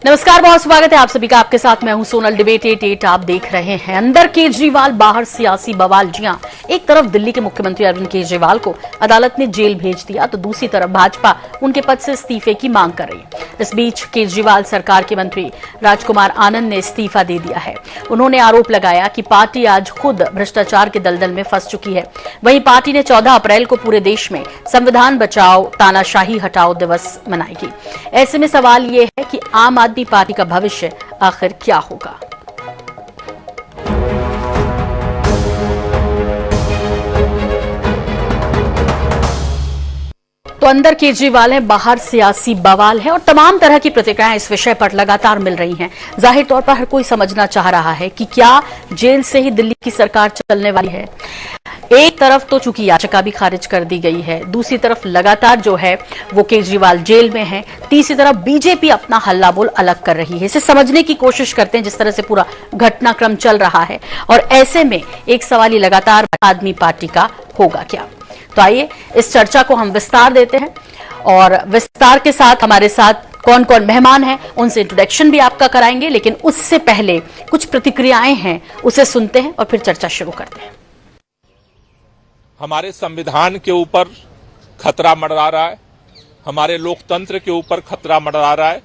नमस्कार, बहुत स्वागत है आप सभी का। आपके साथ मैं हूं सोनल। डिबेट 8 आप देख रहे हैं। अंदर केजरीवाल, बाहर सियासी बवाल। जी हां, एक तरफ दिल्ली के मुख्यमंत्री अरविंद केजरीवाल को अदालत ने जेल भेज दिया तो दूसरी तरफ भाजपा उनके पद से इस्तीफे की मांग कर रही है। इस बीच केजरीवाल सरकार के मंत्री राजकुमार आनंद ने इस्तीफा दे दिया है। उन्होंने आरोप लगाया कि पार्टी आज खुद भ्रष्टाचार के दलदल में फंस चुकी है। वहीं पार्टी ने 14 अप्रैल को पूरे देश में संविधान बचाओ तानाशाही हटाओ दिवस मनाएगी। ऐसे में सवाल ये है कि आम आदमी पार्टी का भविष्य आखिर क्या होगा। तो अंदर केजरीवाल है, बाहर सियासी बवाल है और तमाम तरह की प्रतिक्रियाएं इस विषय पर लगातार मिल रही हैं। जाहिर तौर पर हर कोई समझना चाह रहा है कि क्या जेल से ही दिल्ली की सरकार चलने वाली है। एक तरफ तो चूंकि याचिका भी खारिज कर दी गई है, दूसरी तरफ लगातार जो है वो केजरीवाल जेल में है, तीसरी तरफ बीजेपी अपना हल्ला बोल अलग कर रही है। इसे समझने की कोशिश करते हैं जिस तरह से पूरा घटनाक्रम चल रहा है। और ऐसे में एक सवाल ही लगातार आदमी पार्टी का होगा क्या। तो आइए इस चर्चा को हम विस्तार देते हैं और विस्तार के साथ हमारे साथ कौन कौन मेहमान हैं उनसे इंट्रोडक्शन भी आपका कराएंगे, लेकिन उससे पहले कुछ प्रतिक्रियाएं हैं उसे सुनते हैं और फिर चर्चा शुरू करते हैं। हमारे संविधान के ऊपर खतरा मंडरा रहा है, हमारे लोकतंत्र के ऊपर खतरा मंडरा रहा है।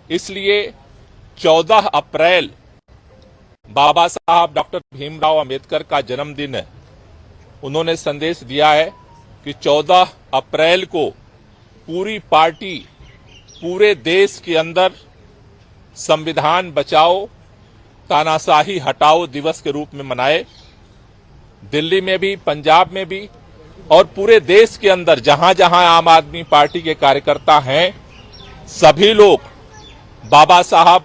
इसलिए 14 अप्रैल बाबा साहब डॉक्टर भीमराव अंबेडकर का जन्मदिन है। उन्होंने संदेश दिया है कि 14 अप्रैल को पूरी पार्टी पूरे देश के अंदर संविधान बचाओ तानाशाही हटाओ दिवस के रूप में मनाए। दिल्ली में भी, पंजाब में भी और पूरे देश के अंदर जहां जहां आम आदमी पार्टी के कार्यकर्ता हैं, सभी लोग बाबा साहब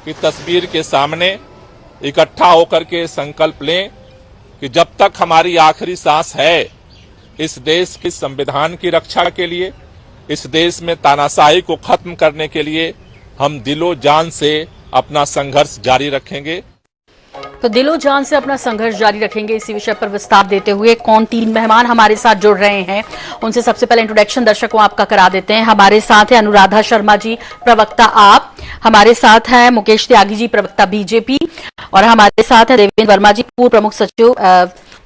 की तस्वीर के सामने इकट्ठा होकर के संकल्प लें कि जब तक हमारी आखिरी सांस है, इस देश के संविधान की रक्षा के लिए, इस देश में तानाशाही को खत्म करने के लिए हम दिलो जान से अपना संघर्ष जारी रखेंगे। तो दिलो जान से अपना संघर्ष जारी रखेंगे। इसी विषय पर विस्तार देते हुए कौन तीन मेहमान हमारे साथ जुड़ रहे हैं उनसे सबसे पहले इंट्रोडक्शन दर्शकों आपका करा देते हैं। हमारे साथ है अनुराधा शर्मा जी, प्रवक्ता आप। हमारे साथ है मुकेश त्यागी जी, प्रवक्ता बीजेपी। और हमारे साथ है देवेंद्र वर्मा जी, पूर्व प्रमुख सचिव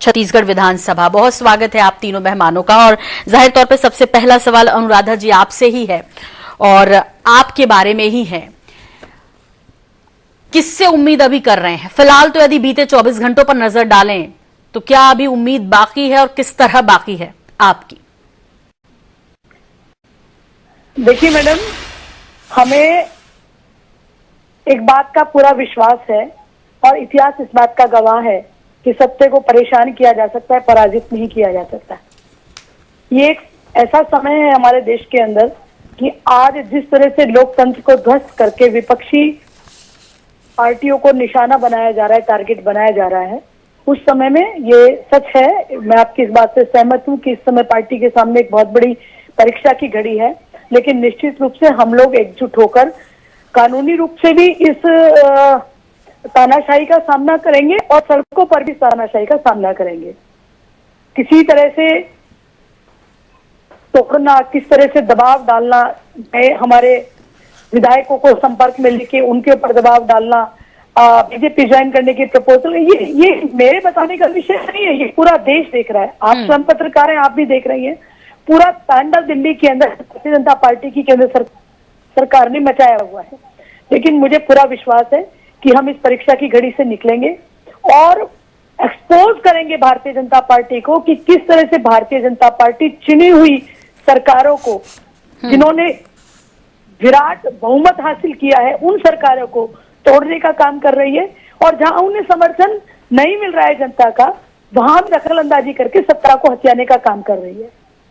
छत्तीसगढ़ विधानसभा। बहुत स्वागत है आप तीनों मेहमानों का। और जाहिर तौर पर सबसे पहला सवाल अनुराधा जी आपसे ही है और आपके बारे में ही है। किससे उम्मीद अभी कर रहे हैं फिलहाल? तो यदि बीते 24 घंटों पर नजर डालें तो क्या अभी उम्मीद बाकी है और किस तरह बाकी है आपकी? देखिए मैडम, हमें एक बात का पूरा विश्वास है और इतिहास इस बात का गवाह है कि सत्य को परेशान किया जा सकता है, पराजित नहीं किया जा सकता। ये एक ऐसा समय है हमारे देश के अंदर कि आज जिस तरह से लोकतंत्र को ध्वस्त करके विपक्षी पार्टियों को निशाना बनाया जा रहा है, टारगेट बनाया जा रहा है, उस समय में ये सच है। मैं आपकी इस बात से सहमत हूं कि इस समय पार्टी के सामने एक बहुत बड़ी परीक्षा की घड़ी है, लेकिन निश्चित रूप से हम लोग एकजुट होकर कानूनी रूप से भी इस तानाशाही का सामना करेंगे और सड़कों पर भी तानाशाही का सामना करेंगे। किसी तरह से तोड़ना, किस तरह से दबाव डालना, हमारे विधायकों को संपर्क में लेके उनके ऊपर दबाव डालना, बीजेपी ज्वाइन करने की प्रपोजल, ये मेरे बताने का विषय नहीं है। ये पूरा देश देख रहा है। आप स्वयं पत्रकार हैं, आप भी देख रही हैं। पूरा तांडव दिल्ली के अंदर भारतीय जनता पार्टी की केंद्र सरकार ने मचाया हुआ है। लेकिन मुझे पूरा विश्वास है कि हम इस परीक्षा की घड़ी से निकलेंगे और एक्सपोज करेंगे भारतीय जनता पार्टी को कि किस तरह से भारतीय जनता पार्टी चुनी हुई सरकारों को, जिन्होंने विराट बहुमत हासिल किया है, उन सरकारों को तोड़ने का काम कर रही है। और जहां उन्हें समर्थन नहीं मिल रहा है जनता का, वहां दखल अंदाजी करके सत्ता को हथियाने का काम कर रही है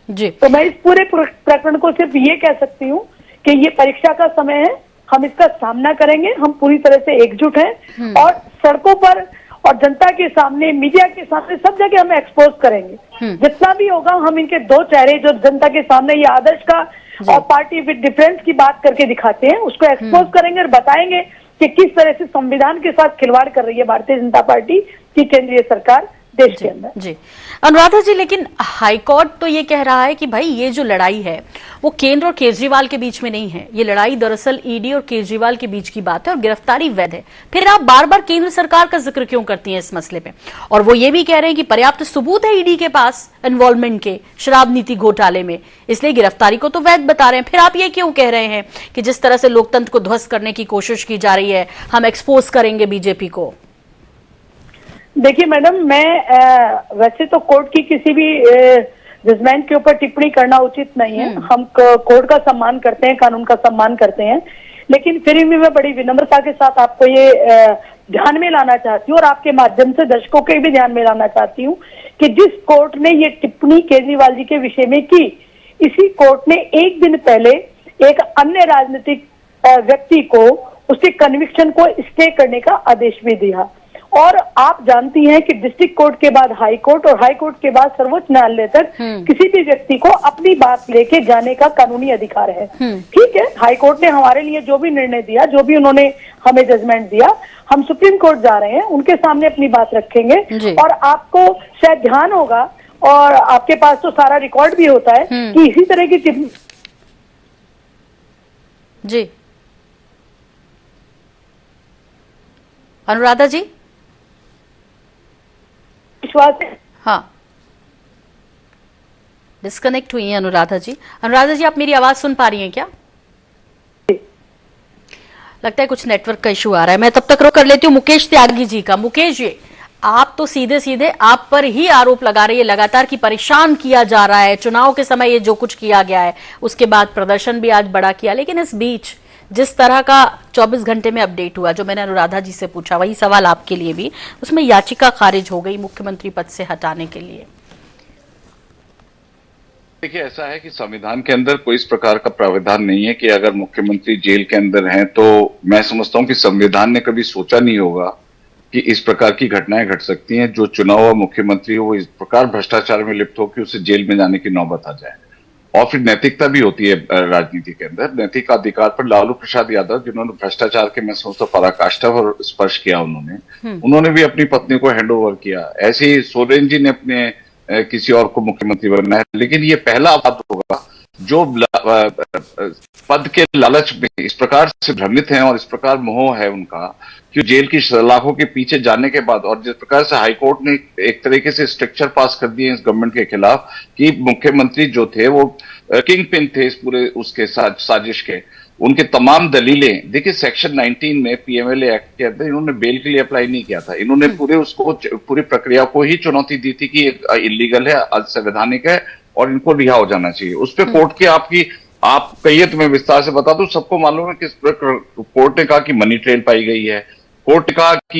जी। तो मैं इस पूरे प्रकरण को सिर्फ ये कह सकती हूँ कि ये परीक्षा का समय है, हम इसका सामना करेंगे। हम पूरी तरह से एकजुट हैं और सड़कों पर और जनता के सामने, मीडिया के सामने, सब जगह हम एक्सपोज करेंगे। जितना भी होगा हम इनके दो चेहरे जो जनता के सामने ये आदर्श का और पार्टी विद डिफरेंस की बात करके दिखाते हैं, उसको एक्सपोज करेंगे और बताएंगे कि किस तरह से संविधान के साथ खिलवाड़ कर रही है भारतीय जनता पार्टी की केंद्रीय सरकार देश के अंदर। जी अनुराधा जी, लेकिन हाईकोर्ट तो ये कह रहा है कि भाई ये जो लड़ाई है वो केंद्र और केजरीवाल के बीच में नहीं है, ये लड़ाई दरअसल ईडी और केजरीवाल के बीच की बात है और गिरफ्तारी वैध है। फिर आप बार बार केंद्र सरकार का जिक्र क्यों करती हैं इस मसले पे? और वो ये भी कह रहे हैं कि पर्याप्त सबूत है ईडी के पास इन्वॉल्वमेंट के शराब नीति घोटाले में, इसलिए गिरफ्तारी को तो वैध बता रहे हैं। फिर आप ये क्यों कह रहे हैं कि जिस तरह से लोकतंत्र को ध्वस्त करने की कोशिश की जा रही है, हम एक्सपोज करेंगे बीजेपी को? देखिए मैडम, मैं वैसे तो कोर्ट की किसी भी जजमेंट के ऊपर टिप्पणी करना उचित नहीं है। हम कोर्ट का सम्मान करते हैं, कानून का सम्मान करते हैं, लेकिन फिर भी मैं बड़ी विनम्रता के साथ आपको ये ध्यान में लाना चाहती हूँ और आपके माध्यम से दर्शकों के भी ध्यान में लाना चाहती हूँ कि जिस कोर्ट ने ये टिप्पणी केजरीवाल जी के विषय में की, इसी कोर्ट ने एक दिन पहले एक अन्य राजनीतिक व्यक्ति को उसके कन्विक्शन को स्टे करने का आदेश भी दिया। और आप जानती हैं कि डिस्ट्रिक्ट कोर्ट के बाद हाई कोर्ट और हाई कोर्ट के बाद सर्वोच्च न्यायालय तक किसी भी व्यक्ति को अपनी बात लेके जाने का कानूनी अधिकार है। ठीक है, हाई कोर्ट ने हमारे लिए जो भी निर्णय दिया, जो भी उन्होंने हमें जजमेंट दिया, हम सुप्रीम कोर्ट जा रहे हैं, उनके सामने अपनी बात रखेंगे। और आपको शायद ध्यान होगा और आपके पास तो सारा रिकॉर्ड भी होता है कि इसी तरह की जी अनुराधा जी विश्वास है। हाँ, डिस्कनेक्ट हुई है अनुराधा जी। अनुराधा जी, आप मेरी आवाज सुन पा रही हैं क्या? लगता है कुछ नेटवर्क का इशू आ रहा है। मैं तब तक रोक कर लेती हूँ मुकेश त्यागी जी का। मुकेश जी, आप तो सीधे सीधे आप पर ही आरोप लगा रहे हैं लगातार कि परेशान किया जा रहा है। चुनाव के समय ये जो कुछ किया गया है, उसके बाद प्रदर्शन भी आज बड़ा किया, लेकिन इस बीच जिस तरह का 24 घंटे में अपडेट हुआ, जो मैंने अनुराधा जी से पूछा, वही सवाल आपके लिए भी, उसमें याचिका खारिज हो गई मुख्यमंत्री पद से हटाने के लिए। देखिए, ऐसा है कि संविधान के अंदर कोई इस प्रकार का प्रावधान नहीं है कि अगर मुख्यमंत्री जेल के अंदर हैं तो मैं समझता हूं कि संविधान ने कभी सोचा नहीं होगा कि इस प्रकार की घटनाएं घट सकती हैं। जो चुनाव हुआ मुख्यमंत्री हो वो इस प्रकार भ्रष्टाचार में लिप्त हो कि उसे जेल में जाने की नौबत आ जाए। और फिर नैतिकता भी होती है राजनीति के अंदर। नैतिक अधिकार पर लालू प्रसाद यादव, जिन्होंने भ्रष्टाचार के मैं समझता पराकाष्ठा पर स्पर्श किया, उन्होंने भी अपनी पत्नी को हैंड ओवर किया। ऐसे ही सोरेन जी ने अपने किसी और को मुख्यमंत्री बनना है, लेकिन ये पहला बात होगा जो पद के लालच में इस प्रकार से भ्रमित हैं और इस प्रकार मोह है उनका कि जेल की सलाखों के पीछे जाने के बाद, और जिस प्रकार से हाईकोर्ट ने एक तरीके से स्ट्रक्चर पास कर दिए इस गवर्नमेंट के खिलाफ कि मुख्यमंत्री जो थे वो किंग पिन थे इस पूरे उसके साजिश के, उनके तमाम दलीलें देखिए सेक्शन 19 में पीएमएलए एक्ट के अंदर इन्होंने बेल के लिए अप्लाई नहीं किया था। इन्होंने पूरी प्रक्रिया को ही चुनौती दी थी कि इलीगल है, असंवैधानिक है और इनको रिहा हो जाना चाहिए। उस पर कोर्ट की आप कहिए तो मैं विस्तार से बता दूं, सबको मालूम है कि कोर्ट ने कहा कि मनी ट्रेल पाई गई है। कोर्ट ने कहा कि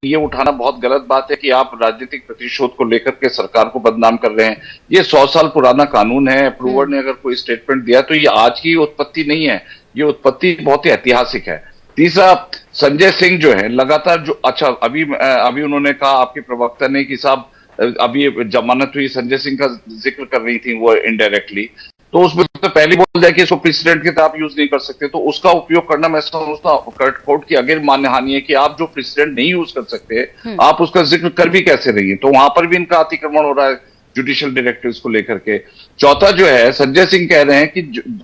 ये उठाना बहुत गलत बात है कि आप राजनीतिक प्रतिशोध को लेकर के सरकार को बदनाम कर रहे हैं। ये 100 साल पुराना कानून है। अप्रूवर ने अगर कोई स्टेटमेंट दिया तो ये आज की उत्पत्ति नहीं है, ये उत्पत्ति बहुत ही ऐतिहासिक है। तीसरा, संजय सिंह जो है लगातार जो अभी उन्होंने कहा आपके प्रवक्ता ने कि साहब अभी जमानत हुई, संजय सिंह का जिक्र कर रही थी वो इनडायरेक्टली, तो उसमें तो पहले बोल जाए कि इसको प्रेसिडेंट के आप यूज नहीं कर सकते, तो उसका उपयोग करना मैं समझता हूं कोर्ट की अगेन मान्यहानि है कि आप जो प्रेसिडेंट नहीं यूज कर सकते आप उसका जिक्र कर भी कैसे रही है। तो वहां पर भी इनका अतिक्रमण हो रहा है जुडिशियल डायरेक्टिव्स को लेकर के। चौथा जो है, संजय सिंह कह रहे हैं कि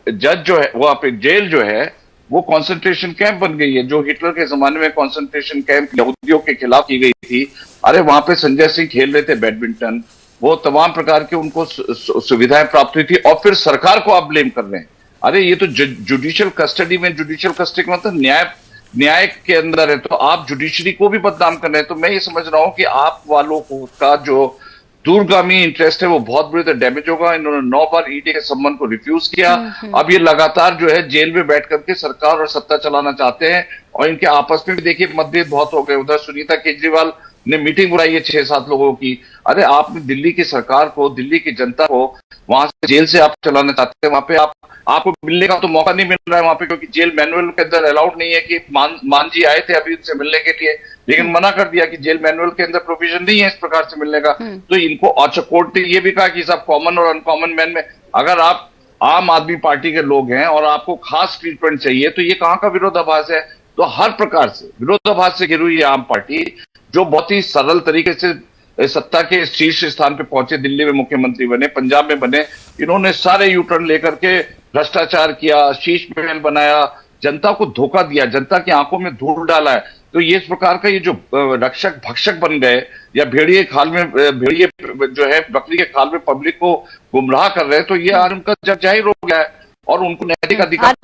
जज जो है वहां पे जेल जो है वो कॉन्सेंट्रेशन कैंप बन गई है, जो हिटलर के जमाने में कॉन्सेंट्रेशन कैंप यहूदियों के खिलाफ की गई थी। अरे वहां पे संजय सिंह खेल रहे थे बैडमिंटन, वो तमाम प्रकार के उनको सुविधाएं प्राप्त हुई थी और फिर सरकार को आप ब्लेम कर रहे हैं। अरे ये तो जुडिशियल कस्टडी में, जुडिशियल कस्टडी मतलब न्याय के अंदर है, तो आप जुडिशरी को भी बदनाम कर रहे हैं। तो मैं ये समझ रहा हूं कि आप वालों का जो दूरगामी इंटरेस्ट है वो बहुत बुरी तरह डैमेज होगा। इन्होंने 9 बार ईडी के सम्मन को रिफ्यूज किया। अब ये लगातार जो है जेल में बैठ करके सरकार और सत्ता चलाना चाहते हैं और इनके आपस में भी देखिए मतभेद बहुत हो गए। उधर सुनीता केजरीवाल ने मीटिंग बुलाई है 6-7 लोगों की। अरे आपने दिल्ली की सरकार को, दिल्ली की जनता को वहां से जेल से आप चलाना चाहते हैं, वहां पे आपको मिलने का तो मौका नहीं मिल रहा है वहां पे, क्योंकि जेल मैनुअल के अंदर अलाउड नहीं है कि मान जी आए थे अभी उनसे मिलने के लिए, लेकिन मना कर दिया कि जेल मैनुअल के अंदर प्रोविजन नहीं है इस प्रकार से मिलने का। तो इनको अच्छा कोर्ट ने ये भी कहा कि सब कॉमन और अनकॉमन मैन में अगर आप आम आदमी पार्टी के लोग हैं और आपको खास ट्रीटमेंट चाहिए तो ये कहां का विरोधाभास है। तो हर प्रकार से विरोधाभास से घिरी हुई आम पार्टी जो बहुत ही सरल तरीके से सत्ता के शीर्ष स्थान पे पहुंचे, दिल्ली में मुख्यमंत्री बने, पंजाब में बने, इन्होंने सारे यू टर्न लेकर के भ्रष्टाचार किया, शीश महल बनाया, जनता को धोखा दिया, जनता की आंखों में धूल डाला है। तो ये इस प्रकार का ये जो रक्षक भक्षक बन गए या भेड़िए जो है बकरी के खाल में पब्लिक को गुमराह कर रहे हैं, तो ये आज उनका जग जाहिर हो गया है और उनको नैतिक अधिकार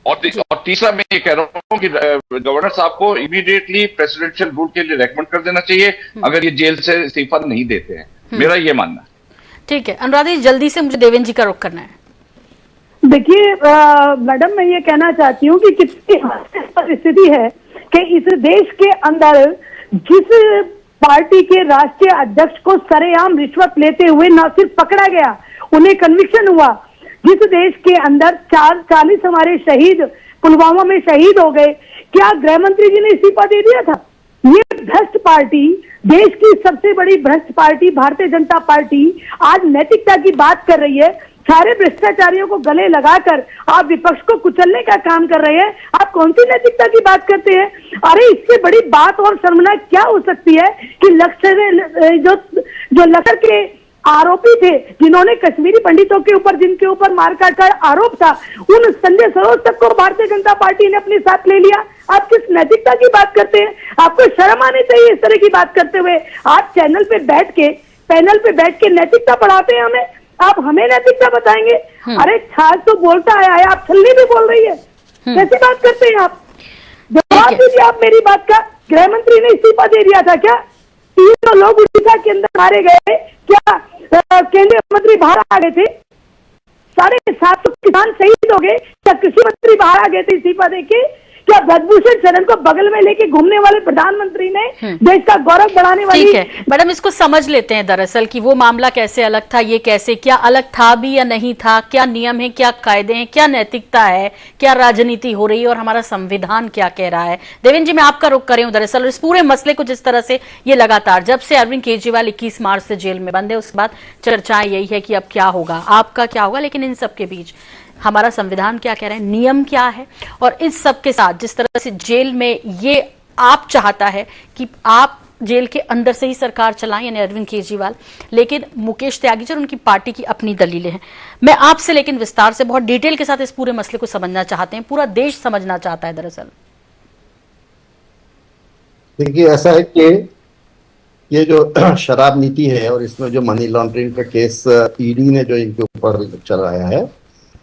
और तीसरा मैं ये कह रहा हूँ कि गवर्नर साहब को इमीडिएटली प्रेसिडेंशियल रूल के लिए रेकमेंड कर देना चाहिए अगर ये जेल से इस्तीफा नहीं देते हैं। मेरा ये मानना है। ठीक है अनुराधा जी, जल्दी से मुझे देवेंद्र जी का रुख करना है। देखिए मैडम, मैं ये कहना चाहती हूँ कि कितनी परिस्थिति है कि इस देश के अंदर जिस पार्टी के राष्ट्रीय अध्यक्ष को सरेआम रिश्वत लेते हुए न सिर्फ पकड़ा गया, उन्हें कन्विक्शन हुआ, जिस देश के अंदर 40 हमारे शहीद पुलवामा में शहीद हो गए, क्या गृह मंत्री जी ने इस्तीफा दे दिया था? ये भ्रष्ट पार्टी, देश की सबसे बड़ी भ्रष्ट पार्टी भारतीय जनता पार्टी आज नैतिकता की बात कर रही है। सारे भ्रष्टाचारियों को गले लगाकर आप विपक्ष को कुचलने का काम कर रहे हैं। आप कौन सी नैतिकता की बात करते हैं? अरे इससे बड़ी बात और शर्मनाक क्या हो सकती है कि जो लश्कर के आरोपी थे, जिन्होंने कश्मीरी पंडितों के ऊपर, जिनके ऊपर मारकाट का आरोप था, उन संजय सरोज तक को भारतीय जनता पार्टी ने अपने साथ ले लिया। आप किस नैतिकता की बात करते हैं? आपको शर्म आनी चाहिए इस तरह की बात करते हुए। आप चैनल पे बैठ के, पैनल पे बैठ के नैतिकता पढ़ाते हैं हमें, आप हमें नैतिकता बताएंगे? अरे छाछ तो बोलता है, आप छल्ली भी बोल रही है, कैसी बात करते हैं आप? जवाब दीजिए आप मेरी बात का। गृह मंत्री ने इस्तीफा दे दिया था क्या? 300 लोग उड़ीसा के अंदर मारे गए, क्या केंद्रीय मंत्री बाहर आ गए थे? 750 किसान शहीद हो गए, क्या कृषि मंत्री बाहर आ गए थे इस्तीफा देके? क्या ब्रजभूषण शरण को बगल में लेके घूमने वाले प्रधानमंत्री ने देश का गौरव बढ़ाने वाली? ठीक है मैडम, इसको समझ लेते हैं दरअसल कि वो मामला कैसे अलग था, ये कैसे, क्या अलग था भी या नहीं था, क्या नियम है, क्या कायदे हैं, क्या नैतिकता है, क्या राजनीति हो रही है और हमारा संविधान क्या कह रहा है। देवेंद्र जी, मैं आपका रुख कर रही हूं दरअसल इस पूरे मसले को, जिस तरह से ये लगातार जब से अरविंद केजरीवाल 21 मार्च से जेल में बंद है, उसके बाद चर्चाएं यही है कि अब क्या होगा, आपका क्या होगा, लेकिन इन सबके बीच हमारा संविधान क्या कह रहा है, नियम क्या है, और इस सब के साथ जिस तरह से जेल में ये आप चाहता है कि आप जेल के अंदर से ही सरकार चलाएं, यानी अरविंद केजरीवाल, लेकिन मुकेश त्यागी और उनकी पार्टी की अपनी दलीलें हैं। मैं आपसे लेकिन विस्तार से, बहुत डिटेल के साथ इस पूरे मसले को समझना चाहते हैं, पूरा देश समझना चाहता है दरअसल। देखिए, ऐसा है कि ये जो शराब नीति है और इसमें जो मनी लॉन्ड्रिंग का केस ईडी ने जो इनके ऊपर चलाया है,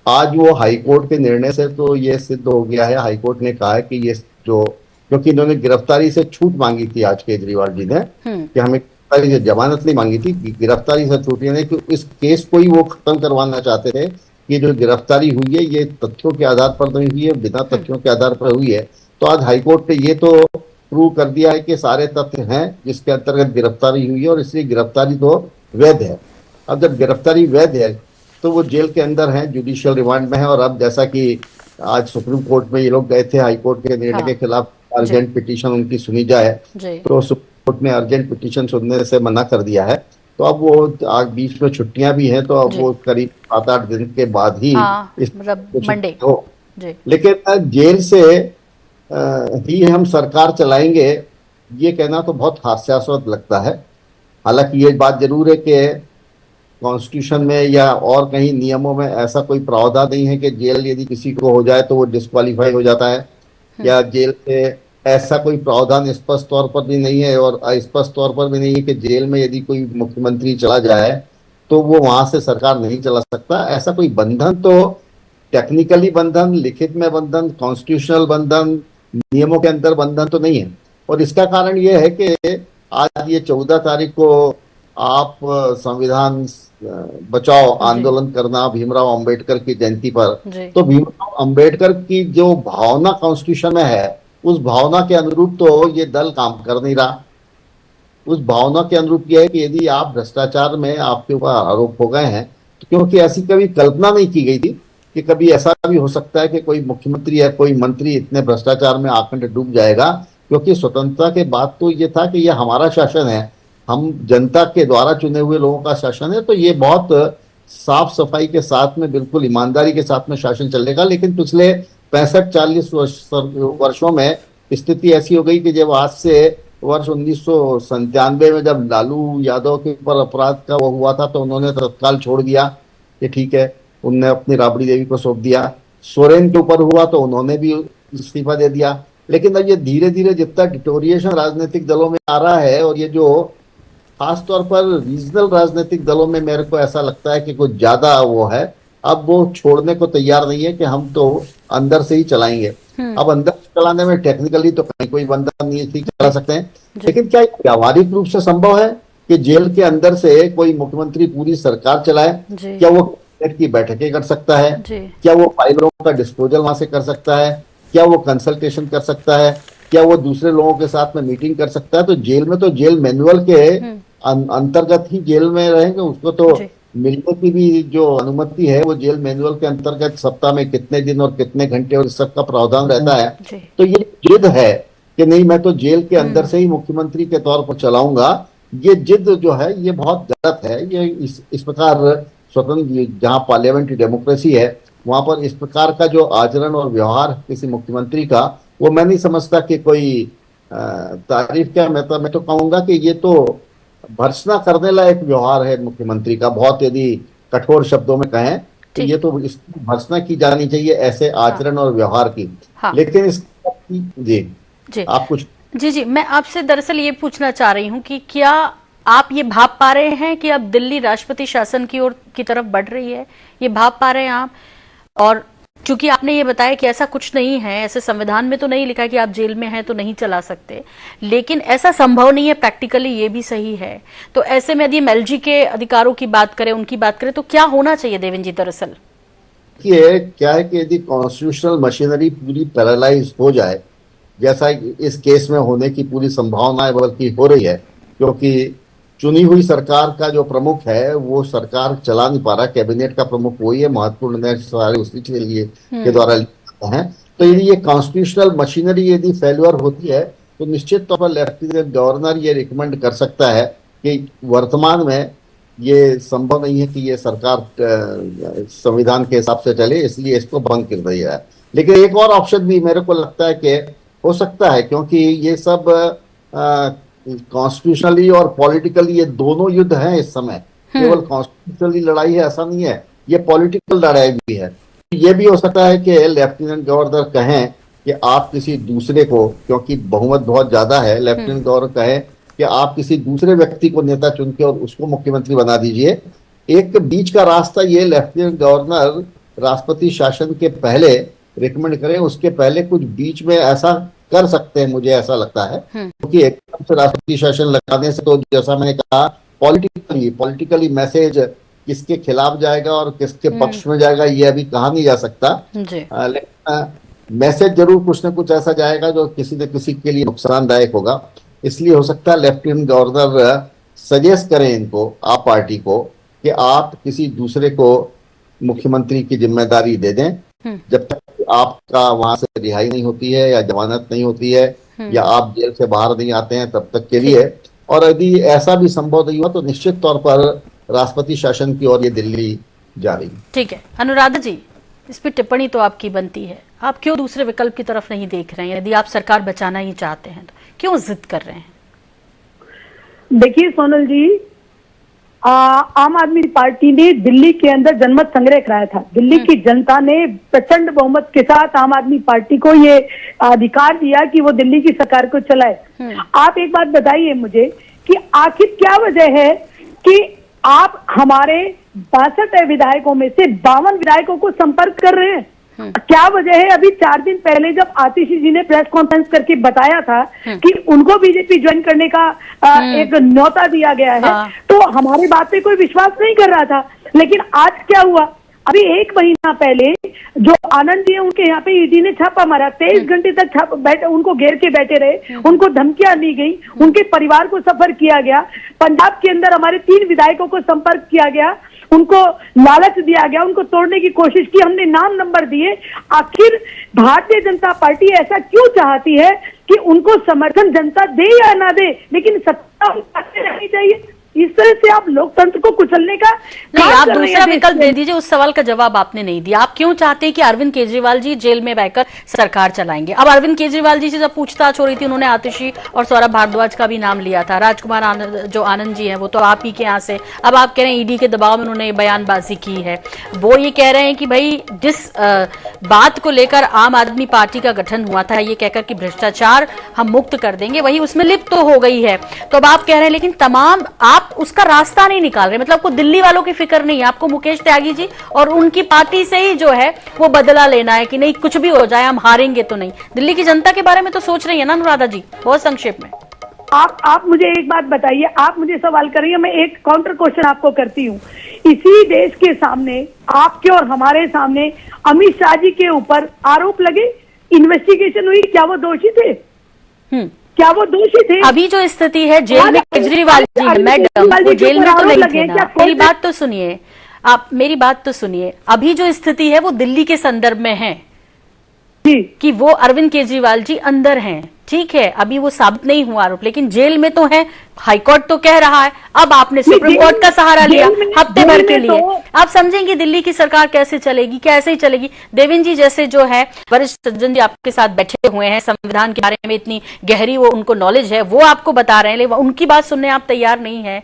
आज वो हाईकोर्ट के निर्णय से तो ये सिद्ध हो गया है। हाईकोर्ट ने कहा है कि ये जो, क्योंकि इन्होंने गिरफ्तारी से छूट मांगी थी आज केजरीवाल जी ने, कि हमें जमानत नहीं मांगी थी, गिरफ्तारी से छूट, यानी कि इस केस को ही वो खत्म करवाना चाहते थे कि जो गिरफ्तारी हुई है ये तथ्यों के आधार पर नहीं हुई है, बिना तथ्यों के आधार पर हुई है। तो आज हाईकोर्ट ने ये तो प्रूव कर दिया है कि सारे तथ्य हैं जिसके अंतर्गत गिरफ्तारी हुई है और इसलिए गिरफ्तारी तो वैध है। अब जब गिरफ्तारी वैध है तो वो जेल के अंदर हैं, जुडिशियल रिमांड में है। और अब जैसा कि आज सुप्रीम कोर्ट में ये लोग गए थे, हाईकोर्ट के निर्णय के खिलाफ अर्जेंट पिटीशन उनकी सुनी जाए, तो सुप्रीम कोर्ट ने अर्जेंट पिटीशन सुनने से मना कर दिया है। तो अब वो आज बीच में छुट्टियां भी हैं, तो अब वो करीब 7-8 दिन के बाद ही मंडे हो। लेकिन जेल से ही हम सरकार चलाएंगे, ये कहना तो बहुत हास्यास्पद लगता है। हालांकि ये बात जरूर है कि कॉन्स्टिट्यूशन में या और कहीं नियमों में ऐसा कोई प्रावधान नहीं है कि जेल यदि किसी को हो जाए तो वो डिस्क्वालीफाई हो जाता है, या जेल से ऐसा कोई प्रावधान स्पष्ट तौर पर भी नहीं है और अस्पष्ट तौर पर भी नहीं है कि जेल में यदि कोई मुख्यमंत्री चला जाए तो वो वहां से सरकार नहीं चला सकता। ऐसा कोई बंधन तो, टेक्निकली बंधन, लिखित में बंधन, कॉन्स्टिट्यूशनल बंधन, नियमों के अंदर बंधन तो नहीं है। और इसका कारण ये है कि आज ये 14 तारीख को आप संविधान बचाओ आंदोलन करना भीमराव अंबेडकर की जयंती पर, तो भीमराव अंबेडकर की जो भावना कॉन्स्टिट्यूशन में है, उस भावना के अनुरूप तो ये दल काम कर नहीं रहा। उस भावना के अनुरूप यह है कि यदि आप भ्रष्टाचार में आपके ऊपर आरोप हो गए हैं, तो क्योंकि ऐसी कभी कल्पना नहीं की गई थी कि कभी ऐसा भी हो सकता है कि कोई मुख्यमंत्री या कोई मंत्री इतने भ्रष्टाचार में आखंड डूब जाएगा, क्योंकि स्वतंत्रता के बाद तो ये था कि ये हमारा शासन है, हम जनता के द्वारा चुने हुए लोगों का शासन है, तो ये बहुत साफ सफाई के साथ में, बिल्कुल ईमानदारी के साथ में शासन चलेगा। लेकिन पिछले 65-40 वर्षों में स्थिति ऐसी हो गई कि जब आज से वर्ष 1997 में जब लालू यादव के ऊपर अपराध का वो हुआ था तो उन्होंने तत्काल छोड़ दिया कि ठीक है, उनने अपनी राबड़ी देवी को सौंप दिया। सोरेन के ऊपर हुआ तो उन्होंने भी इस्तीफा दे दिया। लेकिन अब ये धीरे धीरे जितना डिटोरिएशन राजनीतिक दलों में आ रहा है, और ये जो खासतौर पर रीजनल राजनीतिक दलों में मेरे को ऐसा लगता है कि कुछ ज्यादा वो है, अब वो छोड़ने को तैयार नहीं है कि हम तो अंदर से ही चलाएंगे। अब अंदर चलाने में टेक्निकली तो कहीं कोई बंदा नहीं ठीक चला सकते हैं, लेकिन क्या व्यावहारिक रूप से संभव है कि जेल के अंदर से कोई मुख्यमंत्री पूरी सरकार चलाए? क्या वो कैबिनेट की बैठकें कर सकता है? क्या वो फाइलों का डिस्पोजल वहां से कर सकता है? क्या वो कंसल्टेशन कर सकता है? क्या वो दूसरे लोगों के साथ में मीटिंग कर सकता है? तो जेल में तो जेल मैनुअल के अंतर्गत ही जेल में रहेंगे। उसको तो मिलने की भी जो अनुमति है वो जेल मैनुअल के अंतर्गत सप्ताह में कितने दिन और कितने घंटे और इस सब का प्रावधान रहता है। तो ये जिद है कि नहीं, मैं तो जेल के अंदर से ही मुख्यमंत्री के तौर पर चलाऊंगा, ये जिद जो है ये बहुत गलत है। ये इस प्रकार स्वतंत्र जहां पार्लियामेंट्री डेमोक्रेसी है वहां पर इस प्रकार का जो आचरण और व्यवहार किसी मुख्यमंत्री का, वो मैं नहीं समझता कि कोई तारीफ क्या, मैं तो कहूंगा कि ये तो भर्त्सना करने लायक व्यवहार है मुख्यमंत्री का। बहुत यदि कठोर शब्दों में कहें तो ये तो इसकी भर्त्सना की जानी चाहिए ऐसे आचरण और व्यवहार की। लेकिन जी आप कुछ जी मैं आपसे दरअसल ये पूछना चाह रही हूँ कि क्या आप ये भाप पा रहे हैं कि अब दिल्ली राष्ट्रपति शासन की तरफ बढ़ रही है? ये भाप पा रहे हैं आप? और चूंकि आपने ये बताया कि ऐसा कुछ नहीं है, ऐसे संविधान में तो नहीं लिखा है कि आप जेल में हैं तो नहीं चला सकते, लेकिन ऐसा संभव नहीं है, प्रैक्टिकली ये भी सही है। तो ऐसे में यदि एलजी के अधिकारों की बात करें, उनकी बात करें, तो क्या होना चाहिए देवेंद्र जी? दरअसल क्या है कि यदि कॉन्स्टिट्यूशनल मशीनरी पूरी पैरालाइज हो जाए, जैसा इस केस में होने की पूरी संभावना है, बल्कि हो रही है, क्योंकि चुनी हुई सरकार का जो प्रमुख है वो सरकार चला नहीं पा रहा, कैबिनेट का प्रमुख वही है, महत्वपूर्ण निर्णय सारे उसी के लिए के द्वारा लिए जाते हैं। तो यदि ये कॉन्स्टिट्यूशनल मशीनरी यदि फेल्यूर होती है तो निश्चित तौर पर लेफ्टिनेंट गवर्नर ये रिकमेंड कर सकता है कि वर्तमान में ये संभव नहीं है कि ये सरकार संविधान के हिसाब से चले, इसलिए इसको भंग कर दिया है। लेकिन एक और ऑप्शन भी मेरे को लगता है कि हो सकता है, क्योंकि ये सब कॉन्स्टिट्यूशनली और पॉलिटिकली ये दोनों युद्ध हैं इस समय। केवल कॉन्स्टिट्यूशनली लड़ाई है ऐसा नहीं है, ये पॉलिटिकल लड़ाई भी है। ये भी हो सकता है कि लेफ्टिनेंट गवर्नर कहें कि आप किसी दूसरे को, क्योंकि बहुमत बहुत ज्यादा है, लेफ्टिनेंट गवर्नर कहें कि आप किसी दूसरे व्यक्ति को नेता चुन के और उसको मुख्यमंत्री बना दीजिए। एक बीच का रास्ता ये लेफ्टिनेंट गवर्नर राष्ट्रपति शासन के पहले रिकमेंड करें, उसके पहले कुछ बीच में ऐसा कर सकते हैं, मुझे ऐसा लगता है। क्योंकि एकदम से राष्ट्रपति शासन लगाने से तो जैसा मैंने कहा पॉलिटिकली मैसेज किसके खिलाफ जाएगा और किसके पक्ष में जाएगा ये अभी कहा नहीं जा सकता, लेकिन मैसेज जरूर कुछ न कुछ ऐसा जाएगा जो किसी न किसी के लिए नुकसानदायक होगा। इसलिए हो सकता है लेफ्टिनेंट गवर्नर सजेस्ट करें इनको, आप पार्टी को, कि आप किसी दूसरे को मुख्यमंत्री की जिम्मेदारी दे दें जब तक आपका वहां से रिहाई नहीं होती है या जमानत नहीं होती है या आप जेल से बाहर नहीं आते हैं तब तक के लिए। और यदि ऐसा भी संभव नहीं हुआ तो निश्चित तौर पर राष्ट्रपति शासन की ओर ये दिल्ली जा रही है। ठीक है अनुराधा जी, इस पर टिप्पणी तो आपकी बनती है, आप क्यों दूसरे विकल्प की तरफ नहीं देख रहे हैं? यदि आप सरकार बचाना ही चाहते हैं तो क्यों जिद कर रहे हैं? देखिए सोनल जी, आम आदमी पार्टी ने दिल्ली के अंदर जनमत संग्रह कराया था। दिल्ली की जनता ने प्रचंड बहुमत के साथ आम आदमी पार्टी को ये अधिकार दिया कि वो दिल्ली की सरकार को चलाए। आप एक बात बताइए मुझे कि आखिर क्या वजह है कि आप हमारे 62 विधायकों में से 52 विधायकों को संपर्क कर रहे हैं? क्या वजह है? अभी 4 दिन पहले जब आतिशी जी ने प्रेस कॉन्फ्रेंस करके बताया था कि उनको बीजेपी ज्वाइन करने का एक न्योता दिया गया है, तो हमारी बात पे कोई विश्वास नहीं कर रहा था। लेकिन आज क्या हुआ? अभी 1 महीना पहले जो आनंद जी है उनके यहाँ पे ईडी ने छापा मारा, 23 घंटे तक उनको घेर के बैठे रहे, उनको धमकियां दी गई, उनके परिवार को सफर किया गया। पंजाब के अंदर हमारे 3 विधायकों को संपर्क किया गया, उनको लालच दिया गया, उनको तोड़ने की कोशिश की, हमने नाम नंबर दिए। आखिर भारतीय जनता पार्टी ऐसा क्यों चाहती है कि उनको समर्थन जनता दे या ना दे, लेकिन सत्ता उनके रहनी चाहिए? इस तरह से आप लोकतंत्र को कुचलने का नहीं, काम आप कर रहे दूसरा हैं विकल्प देश दे में। दीजिए। उस सवाल का जवाब आपने नहीं दिया। आप क्यों चाहते हैं कि अरविंद केजरीवाल जी जेल में रहकर सरकार चलाएंगे? अब अरविंद केजरीवाल जी से जब पूछताछ हो रही थी, उन्होंने आतिशी और सौरभ भारद्वाज का भी नाम लिया था। राजकुमार आनंद जी हैं, वो तो आप ही के यहाँ से। अब आप कह रहे हैं ईडी के दबाव में उन्होंने बयानबाजी की है। वो ये कह रहे हैं कि भाई जिस बात को लेकर आम आदमी पार्टी का गठन हुआ था, ये कहकर कि भ्रष्टाचार हम मुक्त कर देंगे, वही उसमें लिप्त तो हो गई है। तो अब आप कह रहे हैं लेकिन तमाम आप उसका रास्ता नहीं निकाल रहे। मतलब आपको दिल्ली वालों की फिक्र नहीं है, आपको मुकेश त्यागी जी और उनकी पार्टी से ही जो है वो बदला लेना है कि नहीं कुछ भी हो जाए हम हारेंगे तो नहीं। दिल्ली की जनता के बारे में तो सोच रही है ना अनुराधा जी, बहुत संक्षेप में। आप मुझे एक बात बताइए, आप मुझे सवाल कर रही है, मैं एक काउंटर क्वेश्चन आपको करती हूँ। इसी देश के सामने, आपके और हमारे सामने अमित शाह जी के ऊपर आरोप लगे, इन्वेस्टिगेशन हुई, क्या वो दोषी थे? क्या वो दोषी थे? अभी जो स्थिति है जेल में केजरीवाल जी है, मैडम वो जेल में तो नहीं थे ना। मेरी बात तो सुनिए, आप मेरी बात तो सुनिए। अभी जो स्थिति है वो दिल्ली के संदर्भ में है कि वो अरविंद केजरीवाल जी अंदर हैं, ठीक है। अभी वो साबित नहीं हुआ आरोप, लेकिन जेल में तो है। हाईकोर्ट तो कह रहा है। अब आपने सुप्रीम कोर्ट का सहारा लिया हफ्ते भर के लिए। आप समझेंगे दिल्ली की सरकार कैसे चलेगी, कैसे ही चलेगी। देवेंद्र जी जैसे जो है वरिष्ठ सज्जन जी आपके साथ बैठे हुए हैं, संविधान के बारे में इतनी गहरी वो उनको नॉलेज है, वो आपको बता रहे हैं, लेकिन उनकी बात सुनने आप तैयार नहीं है।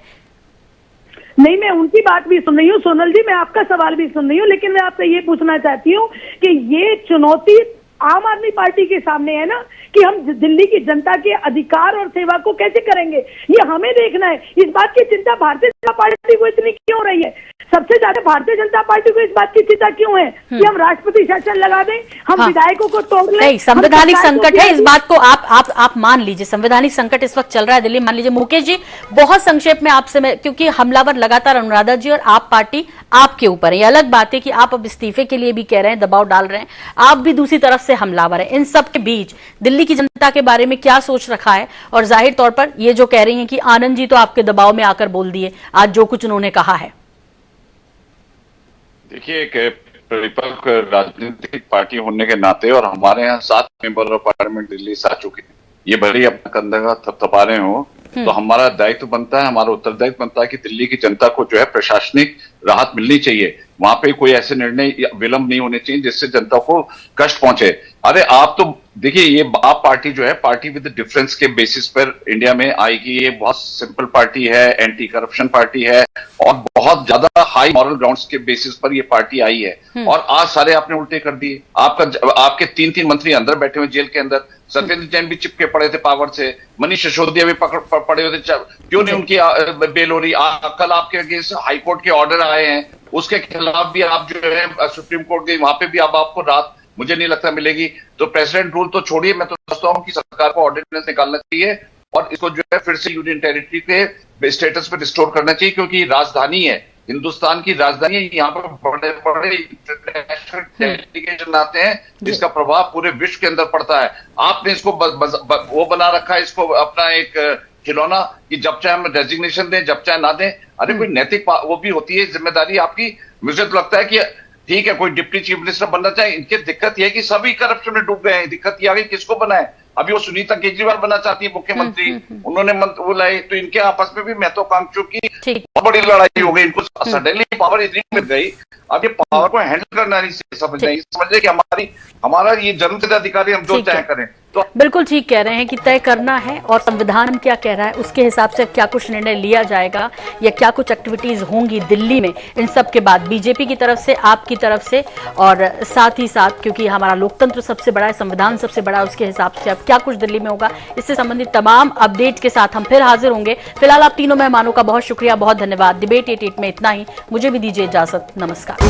नहीं, मैं उनकी बात भी सुन रही हूँ सोनल जी, मैं आपका सवाल भी सुन रही हूँ, लेकिन मैं आपसे ये पूछना चाहती हूँ कि ये चुनौती आम आदमी पार्टी के सामने है ना कि हम दिल्ली की जनता के अधिकार और सेवा को कैसे करेंगे, ये हमें देखना है। इस बात की चिंता भारतीय जनता पार्टी को इतनी क्यों हो रही है? सबसे ज्यादा भारतीय जनता पार्टी को इस बात की चिंता क्यों है कि हम राष्ट्रपति शासन लगा दें, हम विधायकों को तोड़ लें? नहीं, संवैधानिक संकट है, इस बात को आप मान लीजिए। संवैधानिक संकट इस वक्त चल रहा है दिल्ली, मान लीजिए। मुकेश जी बहुत संक्षेप में आपसे मैं, क्योंकि हमलावर लगातार अनुराधा जी और आप पार्टी आपके ऊपर है। ये अलग बात है कि आप अब इस्तीफे के लिए भी कह रहे हैं, दबाव डाल रहे हैं, आप भी दूसरी तरफ से हमलावर है। इन सब के बीच दिल्ली की जनता के बारे में क्या सोच रखा है? और जाहिर तौर पर ये जो कह रही हैं कि आनंद जी तो आपके दबाव में आकर बोल दिए आज जो कुछ उन्होंने कहा है। देखिए, एक परिपक्व राजनीतिक पार्टी होने के नाते, और हमारे यहाँ 7 मेंबर ऑफ पार्लियामेंट दिल्ली से आ चुके हैं, ये भले अपना कंधा थपथपा रहे हो, तो हमारा दायित्व बनता है, हमारा उत्तरदायित्व बनता है कि दिल्ली की जनता को जो है प्रशासनिक राहत मिलनी चाहिए। वहां पे कोई ऐसे निर्णय विलंब नहीं होने चाहिए जिससे जनता को कष्ट पहुंचे। अरे आप तो देखिए, ये आप पार्टी जो है, पार्टी विद डिफरेंस के बेसिस पर इंडिया में आएगी। ये बहुत सिंपल पार्टी है, एंटी करप्शन पार्टी है, और बहुत ज्यादा हाई मॉरल ग्राउंड्स के बेसिस पर ये पार्टी आई है। और आज सारे आपने उल्टे कर दिए। आपके 3 मंत्री अंदर बैठे हुए जेल के अंदर। सत्येंद्र जैन भी चिपके पड़े थे पावर से, मनीष सिसोदिया भी पड़े हुए थे, क्यों नहीं उनकी बेल हो रही? कल आपके अगेंस्ट हाईकोर्ट के ऑर्डर आए हैं, उसके खिलाफ भी आप जो है सुप्रीम कोर्ट गई, वहां पे भी अब आपको राहत मुझे नहीं लगता मिलेगी। तो प्रेसिडेंट रूल तो छोड़िए, मैं तो समझता हूं कि सरकार को ऑर्डिनेंस निकालना चाहिए और इसको जो है फिर से यूनियन टेरिटरी के स्टेटस पे रिस्टोर करना चाहिए, क्योंकि राजधानी है, हिंदुस्तान की राजधानी है। यहाँ पर बड़े बड़े इंटरनेशनल डेलीगेशन आते हैं जिसका प्रभाव पूरे विश्व के अंदर पड़ता है। आपने इसको वो बना रखा है, इसको अपना एक खिलौना कि जब चाहे हम रेजिग्नेशन दें, जब चाहे ना दें। अरे कोई नैतिक वो भी होती है जिम्मेदारी आपकी। मुझे तो लगता है कि ठीक है, कोई डिप्टी चीफ मिनिस्टर बनना चाहे, इनकी दिक्कत यह है कि सभी करप्शन में डूब गए हैं। दिक्कत यह आ गई किसको बनाए? अभी वो सुनीता केजरीवाल बनना चाहती है मुख्यमंत्री, उन्होंने वो लाए, तो इनके आपस में भी महत्वाकांक्षों की बहुत बड़ी लड़ाई हो गई। इनको सडनली पावर इतनी मिल गई, अब ये पावर को हैंडल करना नहीं समझ रहे कि हमारा ये जन्मसिद्ध अधिकार है, हम जो चाहे करें। तो बिल्कुल ठीक कह रहे हैं कि तय करना है और संविधान क्या कह रहा है उसके हिसाब से क्या कुछ निर्णय लिया जाएगा या क्या कुछ एक्टिविटीज होंगी दिल्ली में। इन सब के बाद बीजेपी की तरफ से, आपकी तरफ से, और साथ ही साथ क्योंकि हमारा लोकतंत्र सबसे बड़ा है, संविधान सबसे बड़ा है, उसके हिसाब से अब क्या कुछ दिल्ली में होगा, इससे संबंधित तमाम अपडेट के साथ हम फिर हाजिर होंगे। फिलहाल आप तीनों मेहमानों का बहुत शुक्रिया, बहुत धन्यवाद। डिबेट 88 में इतना ही, मुझे भी दीजिए इजाजत। नमस्कार।